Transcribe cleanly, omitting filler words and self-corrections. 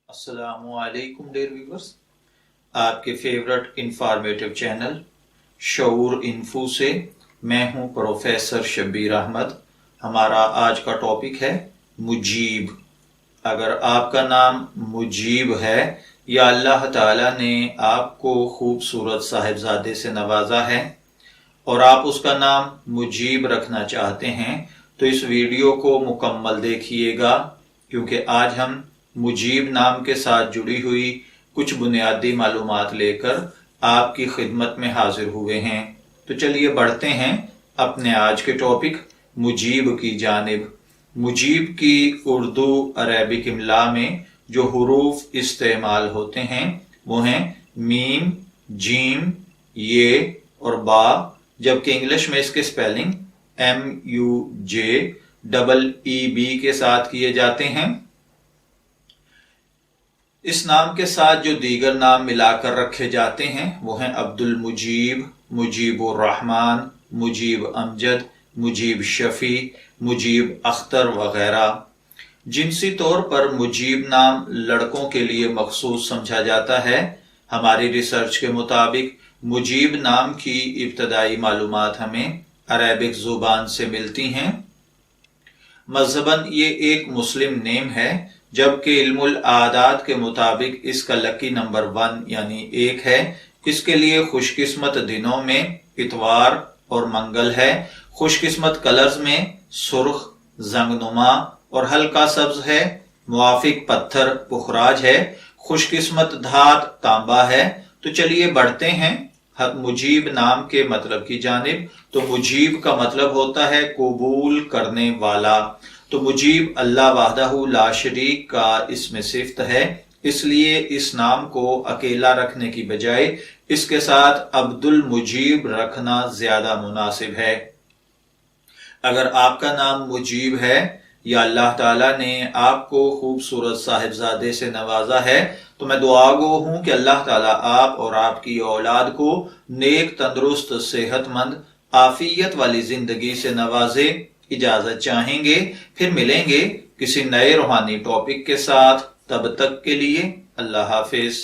السلام علیکم dear viewers, آپ کے فیورٹ انفارمیٹو چینل شعور انفو سے میں ہوں پروفیسر شبیر احمد۔ ہمارا آج کا ٹاپک ہے مجیب۔ اگر آپ کا نام مجیب ہے یا اللہ تعالیٰ نے آپ کو خوبصورت صاحبزادے سے نوازا ہے اور آپ اس کا نام مجیب رکھنا چاہتے ہیں تو اس ویڈیو کو مکمل دیکھیے گا، کیونکہ آج ہم مجیب نام کے ساتھ جڑی ہوئی کچھ بنیادی معلومات لے کر آپ کی خدمت میں حاضر ہوئے ہیں۔ تو چلیے بڑھتے ہیں اپنے آج کے ٹاپک مجیب کی جانب۔ مجیب کی اردو عربک املا میں جو حروف استعمال ہوتے ہیں وہ ہیں میم، جیم، یہ اور با، جبکہ انگلش میں اس کے سپیلنگ MUJEEB کے ساتھ کیے جاتے ہیں۔ اس نام کے ساتھ جو دیگر نام ملا کر رکھے جاتے ہیں وہ ہیں عبد المجیب، مجیب الرحمن، مجیب امجد، مجیب شفیع، مجیب اختر وغیرہ۔ جنسی طور پر مجیب نام لڑکوں کے لیے مخصوص سمجھا جاتا ہے۔ ہماری ریسرچ کے مطابق مجیب نام کی ابتدائی معلومات ہمیں عربک زبان سے ملتی ہیں۔ مذہباً یہ ایک مسلم نیم ہے، جبکہ علم العادات کے مطابق اس کا لکی نمبر 1 یعنی 1 ہے۔ اس کے لیے خوش قسمت دنوں میں اتوار اور منگل ہے۔ خوش قسمت کلرز میں سرخ، زنگ نما اور ہلکا سبز ہے۔ موافق پتھر پخراج ہے۔ خوش قسمت دھات تانبا ہے۔ تو چلیے بڑھتے ہیں مجیب نام کے مطلب کی جانب۔ تو مجیب کا مطلب ہوتا ہے قبول کرنے والا۔ تو مجیب اللہ وحدہ لا شریک کا اسم صفت ہے، اس لیے اس نام کو اکیلا رکھنے کی بجائے اس کے ساتھ عبد المجیب رکھنا زیادہ مناسب ہے۔ اگر آپ کا نام مجیب ہے یا اللہ تعالیٰ نے آپ کو خوبصورت صاحبزادے سے نوازا ہے تو میں دعا گو ہوں کہ اللہ تعالیٰ آپ اور آپ کی اولاد کو نیک، تندرست، صحت مند، عافیت والی زندگی سے نوازے۔ اجازت چاہیں گے، پھر ملیں گے کسی نئے روحانی ٹاپک کے ساتھ۔ تب تک کے لیے اللہ حافظ۔